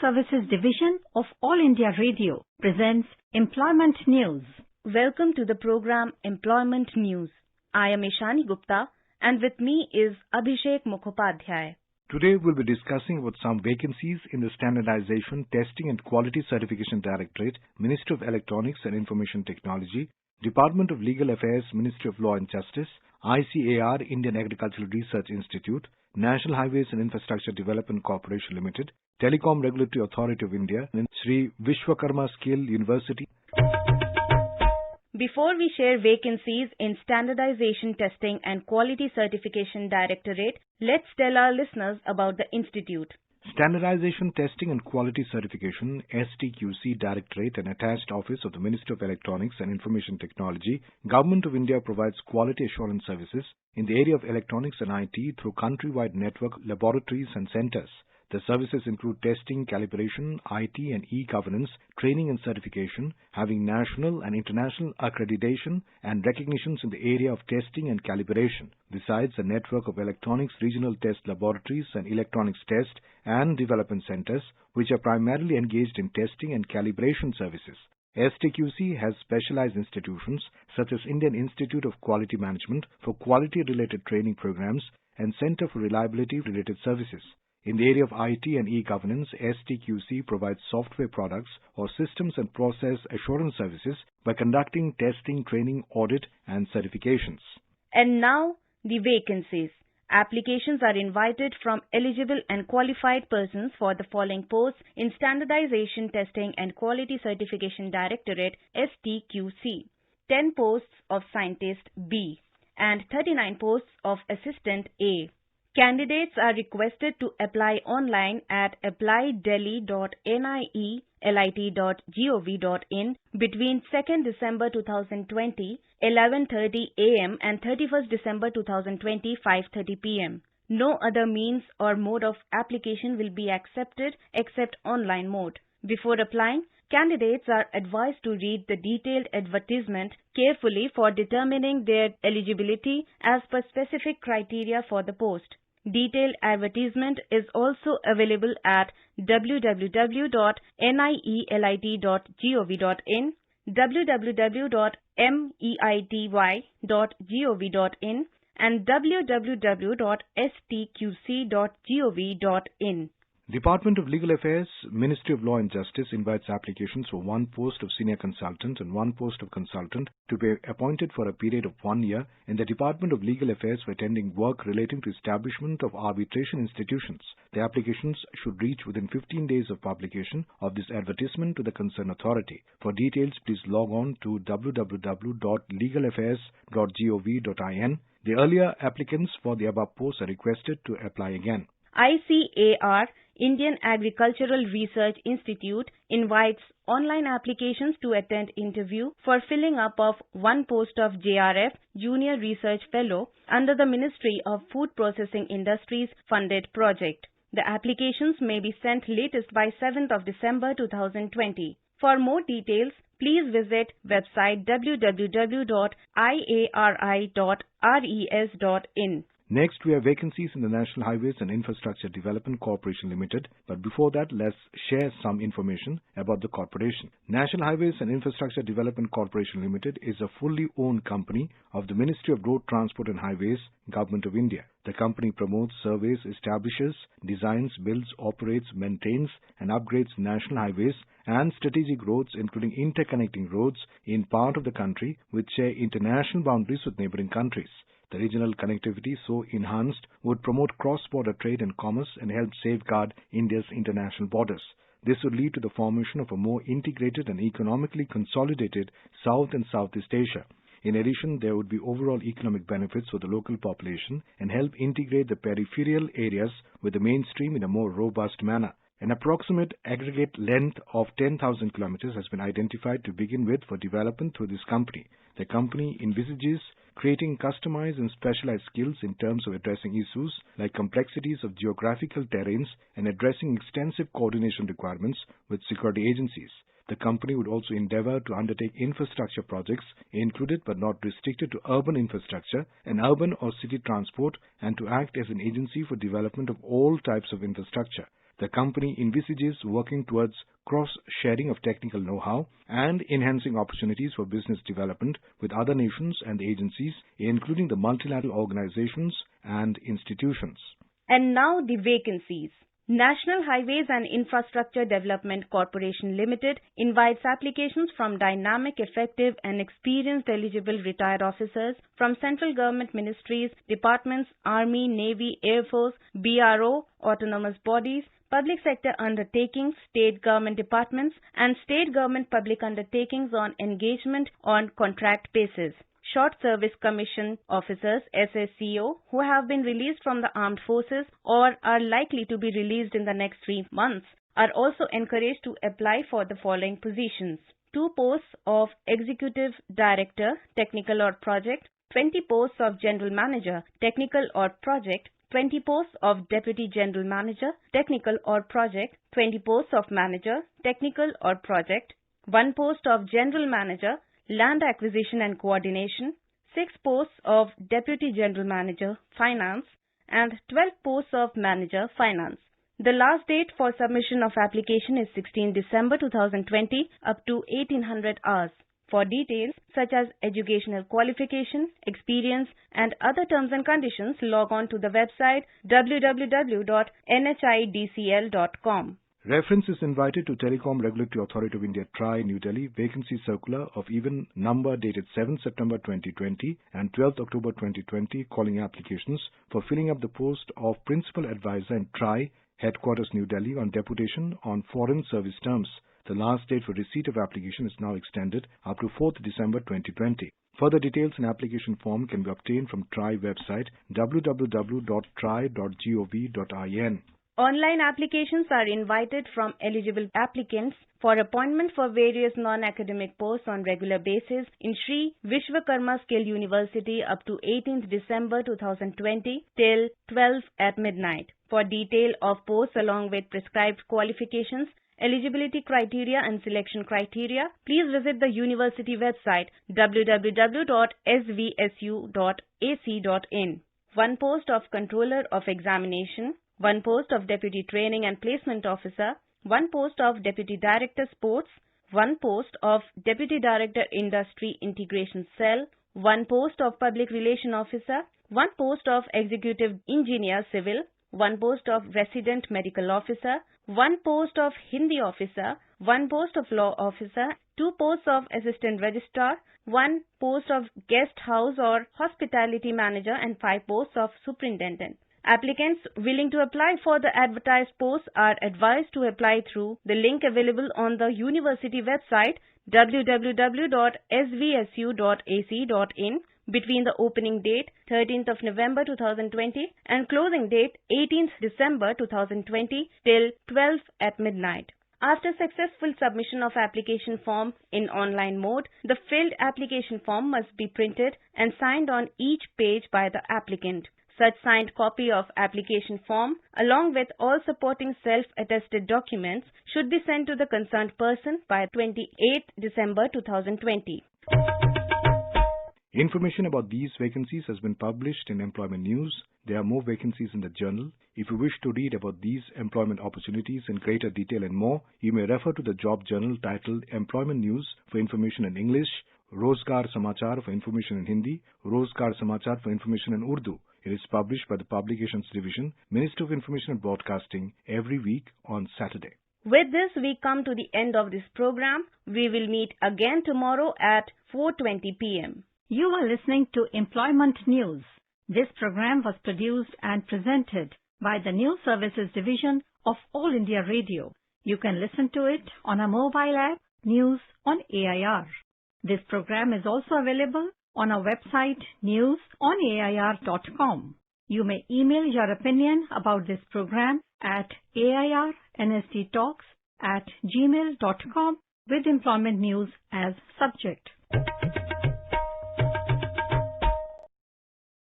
Services Division of All India Radio presents Employment News. Welcome to the program Employment News. I am Ishani Gupta and with me is Abhishek Mukhopadhyay. Today we'll be discussing about some vacancies in the Standardization, Testing and Quality Certification Directorate, Ministry of Electronics and Information Technology, Department of Legal Affairs, Ministry of Law and Justice, ICAR, Indian Agricultural Research Institute, National Highways and Infrastructure Development Corporation Limited, Telecom Regulatory Authority of India, and Sri Vishwakarma Skill University. Before we share vacancies in Standardization, Testing and Quality Certification Directorate, let's tell our listeners about the institute. Standardization, Testing and Quality Certification STQC Directorate and attached office of the Ministry of Electronics and Information Technology, Government of India provides quality assurance services in the area of electronics and IT through countrywide network laboratories and centers. The services include testing, calibration, IT and e-governance, training and certification, having national and international accreditation and recognitions in the area of testing and calibration. Besides, a network of electronics regional test laboratories and electronics test and development centers, which are primarily engaged in testing and calibration services. STQC has specialized institutions such as Indian Institute of Quality Management for quality-related training programs and Center for Reliability-related services. In the area of IT and e-governance, STQC provides software products or systems and process assurance services by conducting testing, training, audit and certifications. And now, the vacancies. Applications are invited from eligible and qualified persons for the following posts in Standardization, Testing and Quality Certification Directorate STQC. 10 posts of Scientist B and 39 posts of Assistant A. Candidates are requested to apply online at applydelhi.nielit.gov.in between 2nd December 2020, 11:30 a.m. and 31st December 2020, 5:30 p.m. No other means or mode of application will be accepted except online mode. Before applying, candidates are advised to read the detailed advertisement carefully for determining their eligibility as per specific criteria for the post. Detailed advertisement is also available at www.nielit.gov.in, www.meity.gov.in and www.stqc.gov.in. Department of Legal Affairs, Ministry of Law and Justice invites applications for one post of senior consultant and one post of consultant to be appointed for a period of 1 year in the Department of Legal Affairs for attending work relating to establishment of arbitration institutions. The applications should reach within 15 days of publication of this advertisement to the concerned authority. For details, please log on to www.legalaffairs.gov.in. The earlier applicants for the above posts are requested to apply again. ICAR, Indian Agricultural Research Institute, invites online applications to attend interview for filling up of one post of JRF, Junior Research Fellow, under the Ministry of Food Processing Industries funded project. The applications may be sent latest by 7th of December 2020. For more details, please visit website www.iari.res.in. Next, we have vacancies in the National Highways and Infrastructure Development Corporation Limited. But before that, let's share some information about the corporation. National Highways and Infrastructure Development Corporation Limited is a fully owned company of the Ministry of Road Transport and Highways, Government of India. The company promotes, surveys, establishes, designs, builds, operates, maintains and upgrades national highways and strategic roads, including interconnecting roads in part of the country which share international boundaries with neighboring countries. The regional connectivity so enhanced would promote cross-border trade and commerce and help safeguard India's international borders. This would lead to the formation of a more integrated and economically consolidated South and Southeast Asia. In addition, there would be overall economic benefits for the local population and help integrate the peripheral areas with the mainstream in a more robust manner. An approximate aggregate length of 10,000 kilometers has been identified to begin with for development through this company. The company envisages creating customized and specialized skills in terms of addressing issues like complexities of geographical terrains and addressing extensive coordination requirements with security agencies. The company would also endeavor to undertake infrastructure projects included but not restricted to urban infrastructure and urban or city transport and to act as an agency for development of all types of infrastructure. The company envisages working towards cross-sharing of technical know-how and enhancing opportunities for business development with other nations and agencies, including the multilateral organizations and institutions. And now the vacancies. National Highways and Infrastructure Development Corporation Limited invites applications from dynamic, effective and experienced eligible retired officers from central government ministries, departments, Army, Navy, Air Force, BRO, autonomous bodies, public sector undertakings, state government departments and state government public undertakings on engagement on contract basis. Short Service Commission officers SSCO who have been released from the armed forces or are likely to be released in the next 3 months are also encouraged to apply for the following positions. 2 posts of Executive Director, Technical or Project, 20 posts of General Manager, Technical or Project, 20 posts of Deputy General Manager, Technical or Project, 20 posts of Manager, Technical or Project, 1 post of General Manager, Land Acquisition and Coordination, 6 posts of Deputy General Manager, Finance, and 12 posts of Manager, Finance. The last date for submission of application is 16 December 2020 up to 1800 hours. For details such as educational qualification, experience, and other terms and conditions, log on to the website www.nhidcl.com. Reference is invited to Telecom Regulatory Authority of India TRAI, New Delhi, vacancy circular of even number dated 7 September 2020 and 12 October 2020 calling applications for filling up the post of Principal Advisor in TRAI, Headquarters New Delhi on deputation on foreign service terms. The last date for receipt of application is now extended up to 4th December 2020. Further details and application form can be obtained from TRAI website www.trai.gov.in. Online applications are invited from eligible applicants for appointment for various non-academic posts on regular basis in Sri Vishwakarma Skill University up to 18th December 2020 till 12 at midnight. For detail of posts along with prescribed qualifications, eligibility criteria and selection criteria, please visit the university website www.svsu.ac.in. 1 post of Controller of Examination, 1 post of Deputy Training and Placement Officer, 1 post of Deputy Director Sports, 1 post of Deputy Director Industry Integration Cell, 1 post of Public Relation Officer, 1 post of Executive Engineer Civil, 1 post of Resident Medical Officer, 1 post of Hindi Officer, 1 post of Law Officer, 2 posts of Assistant Registrar, 1 post of Guest House or Hospitality Manager and 5 posts of Superintendent. Applicants willing to apply for the advertised posts are advised to apply through the link available on the university website www.svsu.ac.in between the opening date 13th of November 2020 and closing date 18th December 2020 till 12 at midnight. After successful submission of application form in online mode, the filled application form must be printed and signed on each page by the applicant. Such signed copy of application form along with all supporting self-attested documents should be sent to the concerned person by 28th December 2020. Information about these vacancies has been published in Employment News. There are more vacancies in the journal. If you wish to read about these employment opportunities in greater detail and more, you may refer to the job journal titled Employment News for information in English, Rozgar Samachar for information in Hindi, Rozgar Samachar for information in Urdu. It is published by the Publications Division, Ministry of Information and Broadcasting every week on Saturday. With this, we come to the end of this program. We will meet again tomorrow at 4:20 p.m. You are listening to Employment News. This program was produced and presented by the News Services Division of All India Radio. You can listen to it on a mobile app, News on AIR. This program is also available on our website newsonair.com. You may email your opinion about this program at airnsttalks@gmail.com with employment news as subject.